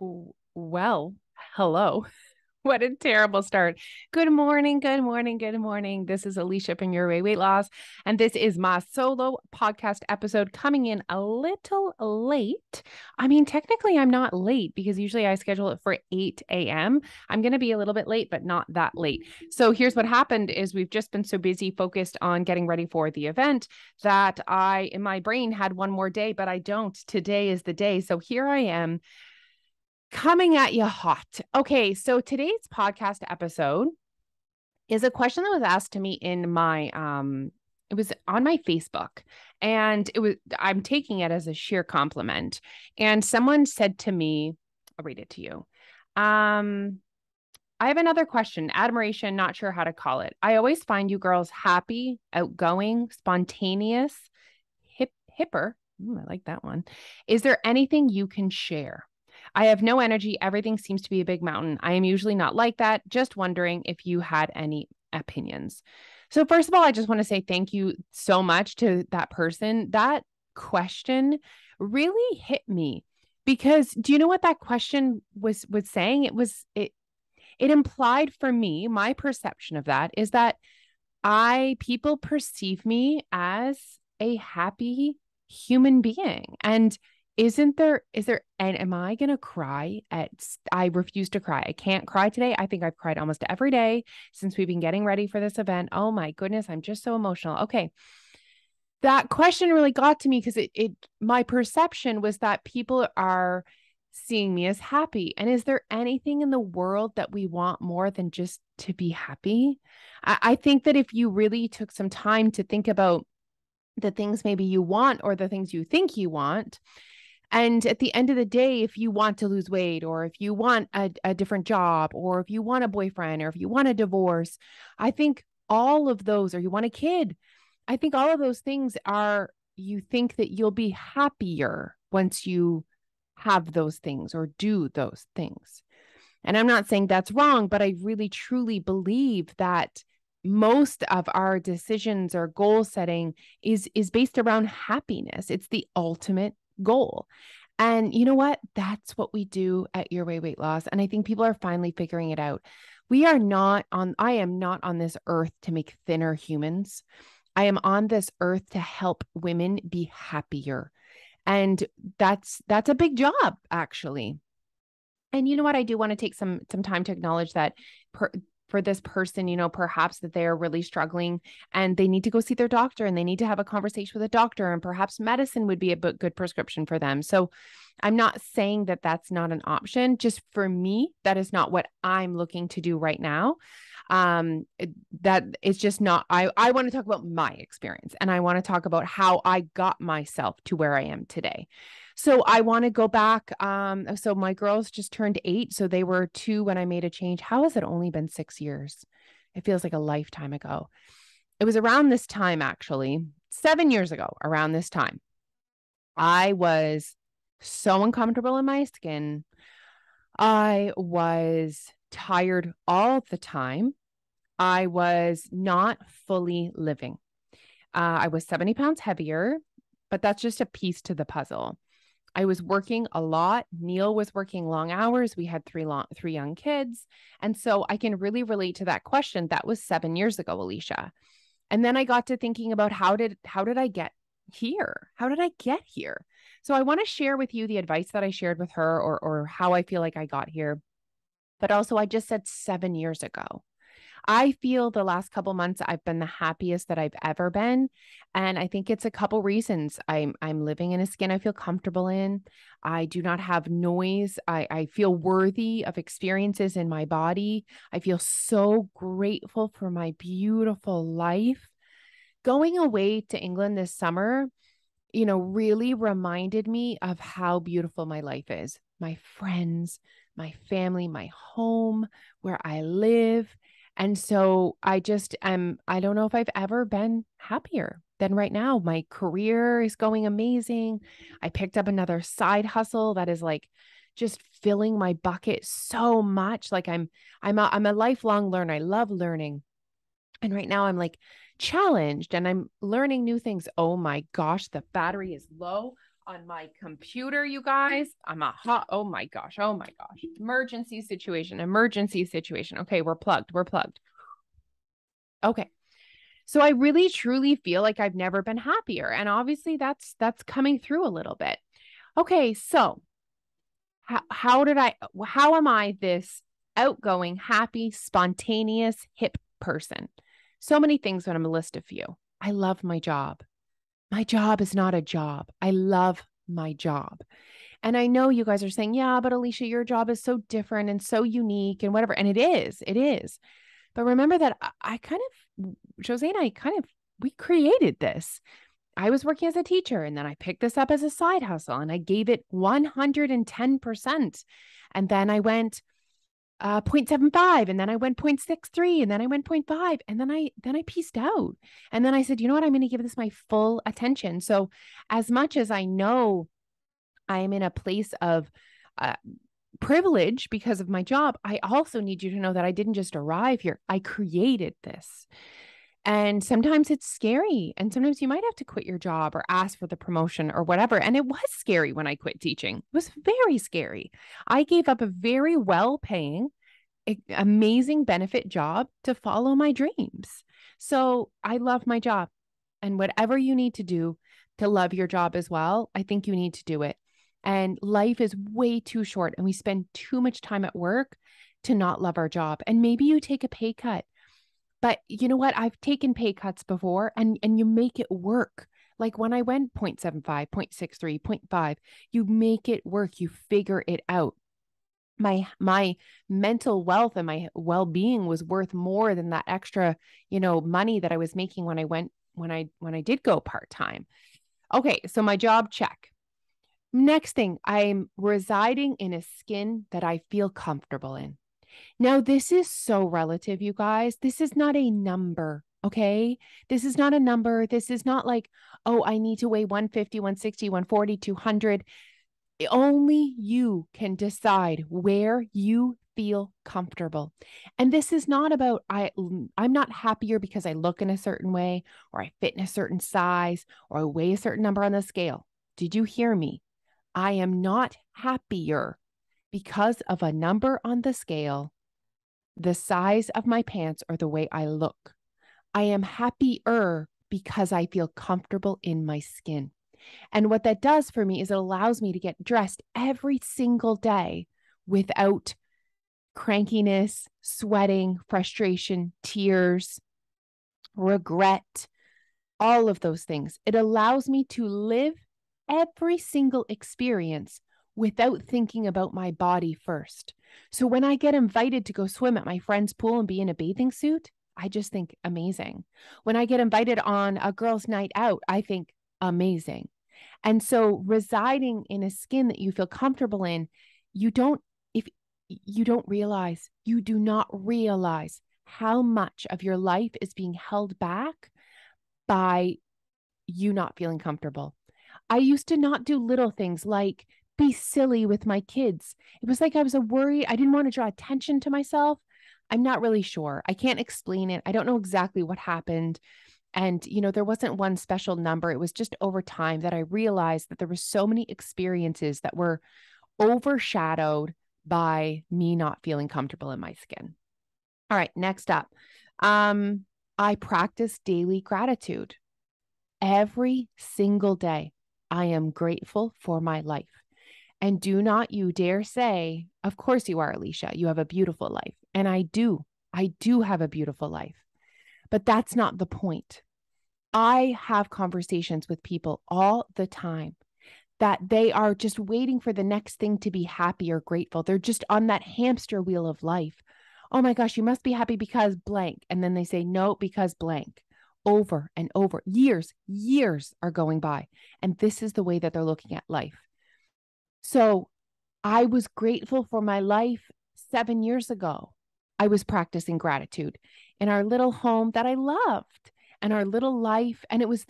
Well, hello. What a terrible start. Good morning, good morning, good morning. This is Alicia from Your Weight Loss, and this is my solo podcast episode coming in a little late. I mean, technically, I'm not late because usually I schedule it for 8 a.m. I'm going to be a little bit late, but not that late. So here's what happened is we've just been so busy focused on getting ready for the event that in my brain, had one more day, but I don't. Today is the day. So here I am coming at you hot. Okay, so today's podcast episode is a question that was asked to me in my it was on my Facebook, and I'm taking it as a sheer compliment. And someone said to me, I'll read it to you. I have another question. Admiration, not sure how to call it. I always find you girls happy, outgoing, spontaneous, hipper. I like that one. Is there anything you can share? I have no energy. Everything seems to be a big mountain. I am usually not like that. Just wondering if you had any opinions. So, first of all, I just want to say thank you so much to that person. That question really hit me because do you know what that question was saying? It implied for me, my perception of that is that people perceive me as a happy human being. And and am I going to cry I refuse to cry. I can't cry today. I think I've cried almost every day since we've been getting ready for this event. Oh my goodness. I'm just so emotional. Okay. That question really got to me because my perception was that people are seeing me as happy. And is there anything in the world that we want more than just to be happy? I think that if you really took some time to think about the things maybe you want or the things you think you want, and at the end of the day, if you want to lose weight or if you want a different job or if you want a boyfriend or if you want a divorce, I think all of those, or you want a kid, I think all of those things you think that you'll be happier once you have those things or do those things. And I'm not saying that's wrong, but I really truly believe that most of our decisions or goal setting is based around happiness. It's the ultimate goal. And you know what? That's what we do at Your Weight Loss. And I think people are finally figuring it out. I am not on this earth to make thinner humans. I am on this earth to help women be happier. And that's a big job, actually. And you know what? I do want to take some time to acknowledge that for this person, perhaps that they're really struggling and they need to go see their doctor and they need to have a conversation with a doctor, and perhaps medicine would be a good prescription for them. So I'm not saying that that's not an option. Just for me, that is not what I'm looking to do right now. That it's just not, I want to talk about my experience, and I want to talk about how I got myself to where I am today. So I want to go back. So my girls just turned 8. So they were 2 when I made a change. How has it only been 6 years? It feels like a lifetime ago. It was around this time, actually, 7 years ago, around this time. I was so uncomfortable in my skin. I was tired all the time. I was not fully living. I was 70 pounds heavier, but that's just a piece to the puzzle. I was working a lot. Neil was working long hours. We had three young kids. And so I can really relate to that question. That was 7 years ago, Alicia. And then I got to thinking about how did I get here? How did I get here? So I want to share with you the advice that I shared with her, or how I feel like I got here. But also, I just said 7 years ago. I feel the last couple months I've been the happiest that I've ever been. And I think it's a couple reasons. I'm living in a skin I feel comfortable in. I do not have noise. I feel worthy of experiences in my body. I feel so grateful for my beautiful life. Going away to England this summer, really reminded me of how beautiful my life is. My friends, my family, my home, where I live. And so I don't know if I've ever been happier than right now. My career is going amazing. I picked up another side hustle that is like just filling my bucket so much. Like I'm a lifelong learner. I love learning. And right now I'm like challenged and I'm learning new things. Oh my gosh, the battery is low. on my computer, you guys. Oh my gosh. Oh my gosh. Emergency situation. Okay, we're plugged. Okay. So I really truly feel like I've never been happier. And obviously that's coming through a little bit. Okay, so how am I this outgoing, happy, spontaneous, hip person? So many things, but I'm a list a few. I love my job. My job is not a job. I love my job. And I know you guys are saying, yeah, but Alicia, your job is so different and so unique and whatever. And it is. But remember that Jose and I we created this. I was working as a teacher and then I picked this up as a side hustle and I gave it 110%. And then I went 0.75 and then I went 0.63 and then I went 0.5 and then I pieced out. And then I said, you know what? I'm going to give this my full attention. So as much as I know I am in a place of privilege because of my job, I also need you to know that I didn't just arrive here. I created this. And sometimes it's scary. And sometimes you might have to quit your job or ask for the promotion or whatever. And it was scary when I quit teaching. It was very scary. I gave up a very well-paying, amazing benefit job to follow my dreams. So I love my job. And whatever you need to do to love your job as well, I think you need to do it. And life is way too short and we spend too much time at work to not love our job. And maybe you take a pay cut. But you know what? I've taken pay cuts before and you make it work. Like when I went 0.75, 0.63, 0.5, you make it work. You figure it out. My mental wealth and my well-being was worth more than that extra, money that I was making when I did go part-time. Okay, so my job, check. Next thing, I'm residing in a skin that I feel comfortable in. Now, this is so relative, you guys. This is not a number, okay? This is not a number. This is not like, oh, I need to weigh 150, 160, 140, 200. Only you can decide where you feel comfortable. And this is not about, I'm not happier because I look in a certain way or I fit in a certain size or I weigh a certain number on the scale. Did you hear me? I am not happier because of a number on the scale, the size of my pants, or the way I look. I am happier because I feel comfortable in my skin. And what that does for me is it allows me to get dressed every single day without crankiness, sweating, frustration, tears, regret, all of those things. It allows me to live every single experience without thinking about my body first. So when I get invited to go swim at my friend's pool and be in a bathing suit, I just think amazing. When I get invited on a girl's night out, I think amazing. And so residing in a skin that you feel comfortable in, you do not realize how much of your life is being held back by you not feeling comfortable. I used to not do little things like be silly with my kids. It was like I was worried. I didn't want to draw attention to myself. I'm not really sure. I can't explain it. I don't know exactly what happened. And, there wasn't one special number. It was just over time that I realized that there were so many experiences that were overshadowed by me not feeling comfortable in my skin. All right, next up. I practice daily gratitude. Every single day, I am grateful for my life. And do not you dare say, of course you are, Alicia. You have a beautiful life. And I do have a beautiful life. But that's not the point. I have conversations with people all the time that they are just waiting for the next thing to be happy or grateful. They're just on that hamster wheel of life. Oh my gosh, you must be happy because blank. And then they say, no, because blank. Over and over. Years are going by. And this is the way that they're looking at life. So I was grateful for my life 7 years ago. I was practicing gratitude in our little home that I loved and our little life. And it was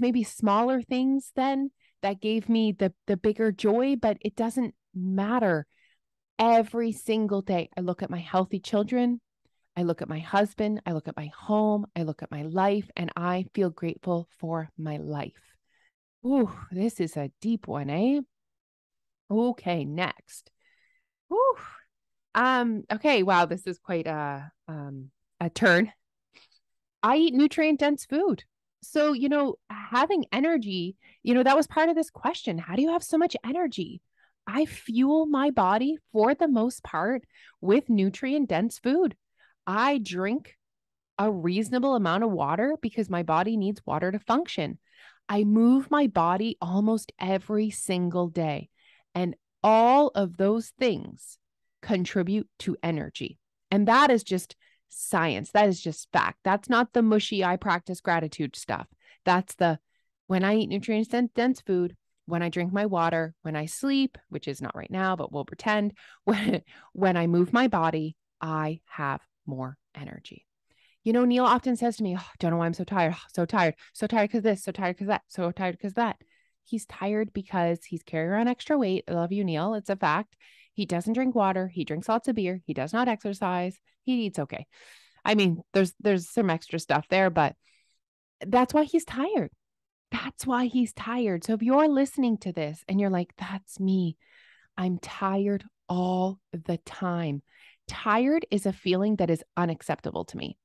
maybe smaller things then that gave me the bigger joy, but it doesn't matter. Every single day, I look at my healthy children. I look at my husband. I look at my home. I look at my life, and I feel grateful for my life. Ooh, this is a deep one, eh? Okay, next. Ooh. Okay, wow, this is quite a turn. I eat nutrient dense food. So, having energy, that was part of this question. How do you have so much energy? I fuel my body for the most part with nutrient dense food. I drink a reasonable amount of water because my body needs water to function. I move my body almost every single day. And all of those things contribute to energy. And that is just science. That is just fact. That's not the mushy, I practice gratitude stuff. That's the when I eat nutrient dense food, when I drink my water, when I sleep, which is not right now, but we'll pretend, when I move my body, I have more energy. Neil often says to me, oh, don't know why I'm so tired, so tired, so tired because this, so tired because that, so tired because that. He's tired because he's carrying around extra weight. I love you, Neil. It's a fact. He doesn't drink water. He drinks lots of beer. He does not exercise. He eats okay. I mean, there's some extra stuff there, but that's why he's tired. That's why he's tired. So if you're listening to this and you're like, that's me, I'm tired all the time. Tired is a feeling that is unacceptable to me.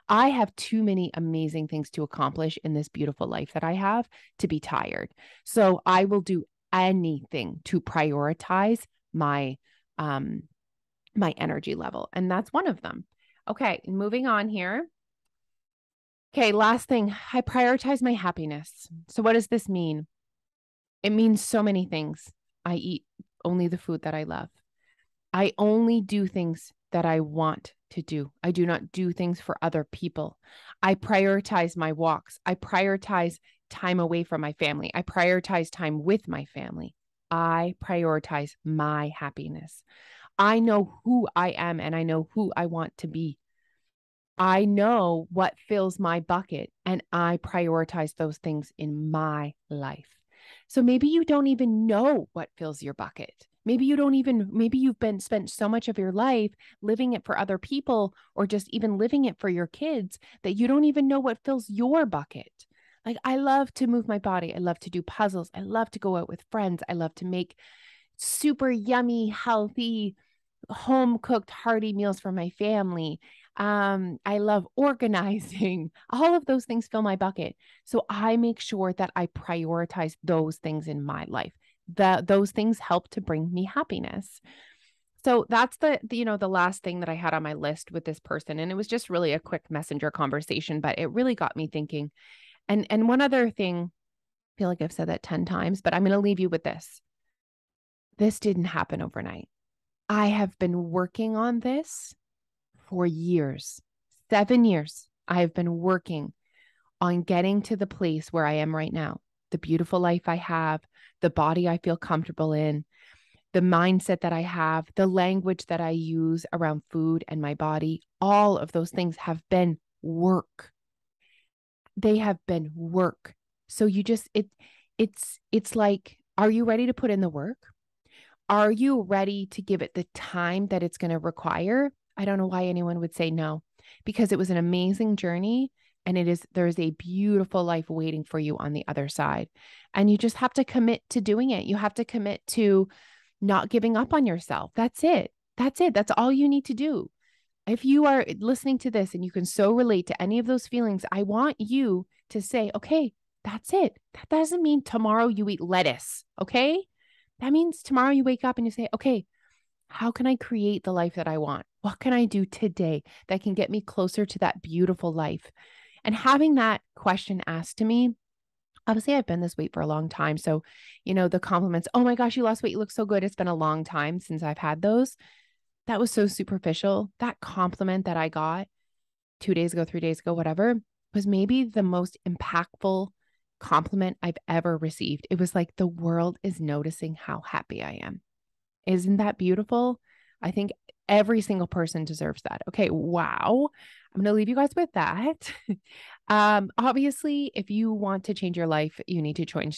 I have too many amazing things to accomplish in this beautiful life that I have to be tired. So I will do anything to prioritize my energy level, and that's one of them. Okay, moving on here. Okay, last thing, I prioritize my happiness. So what does this mean? It means so many things. I eat only the food that I love. I only do things that I want to do. I do not do things for other people. I prioritize my walks. I prioritize time away from my family. I prioritize time with my family. I prioritize my happiness. I know who I am and I know who I want to be. I know what fills my bucket and I prioritize those things in my life. So maybe you don't even know what fills your bucket. Maybe you've been spent so much of your life living it for other people or just even living it for your kids that you don't even know what fills your bucket. Like, I love to move my body. I love to do puzzles. I love to go out with friends. I love to make super yummy, healthy, home cooked, hearty meals for my family. I love organizing. All of those things fill my bucket. So I make sure that I prioritize those things in my life. Those things help to bring me happiness. So that's the last thing that I had on my list with this person. And it was just really a quick messenger conversation, but it really got me thinking. And one other thing, I feel like I've said that 10 times, but I'm going to leave you with this. This didn't happen overnight. I have been working on this for years, 7 years. I have been working on getting to the place where I am right now, the beautiful life I have, the body I feel comfortable in, the mindset that I have, the language that I use around food and my body. All of those things have been work. They have been work. So it's like, are you ready to put in the work? Are you ready to give it the time that it's going to require? I don't know why anyone would say no, because it was an amazing journey and there's a beautiful life waiting for you on the other side. And you just have to commit to doing it. You have to commit to not giving up on yourself. That's it. That's it. That's all you need to do. If you are listening to this and you can so relate to any of those feelings, I want you to say, okay, that's it. That doesn't mean tomorrow you eat lettuce. Okay. That means tomorrow you wake up and you say, okay, how can I create the life that I want? What can I do today that can get me closer to that beautiful life? And having that question asked to me, obviously I've been this weight for a long time. So, the compliments, oh my gosh, you lost weight. You look so good. It's been a long time since I've had those. That was so superficial. That compliment that I got 2 days ago, 3 days ago, whatever, was maybe the most impactful compliment I've ever received. It was like the world is noticing how happy I am. Isn't that beautiful? I think every single person deserves that. Okay, wow. I'm going to leave you guys with that. Obviously, if you want to change your life, you need to join.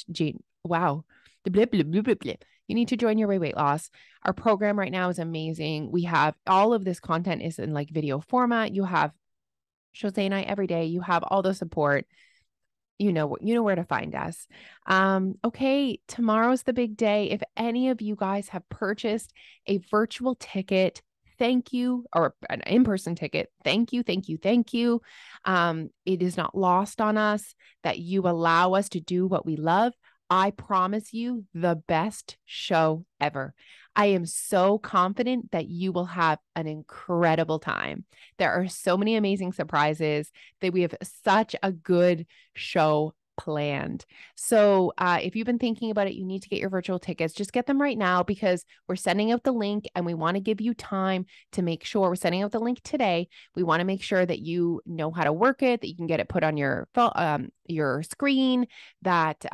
Wow. You need to join Your Way Weight Loss. Our program right now is amazing. We have all of this content is in like video format. You have Jose and I every day. You have all the support. you know where to find us. Okay, tomorrow's the big day. If any of you guys have purchased a virtual ticket, thank you, or an in-person ticket, thank you, thank you, thank you. It is not lost on us that you allow us to do what we love. I promise you the best show ever. I am so confident that you will have an incredible time. There are so many amazing surprises that we have such a good show planned. So if you've been thinking about it, you need to get your virtual tickets. Just get them right now because we're sending out the link and we want to give you time to make sure we're sending out the link today. We want to make sure that you know how to work it, that you can get it put on your screen, that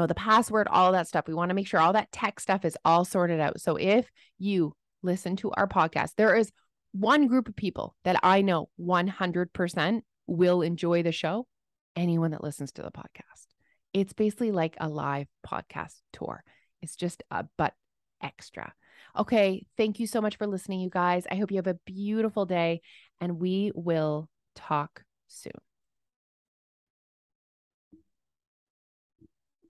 the password, all that stuff. We want to make sure all that tech stuff is all sorted out. So if you listen to our podcast, there is one group of people that I know 100% will enjoy the show. Anyone that listens to the podcast. It's basically like a live podcast tour. It's just a but extra. Okay. Thank you so much for listening, you guys. I hope you have a beautiful day and we will talk soon.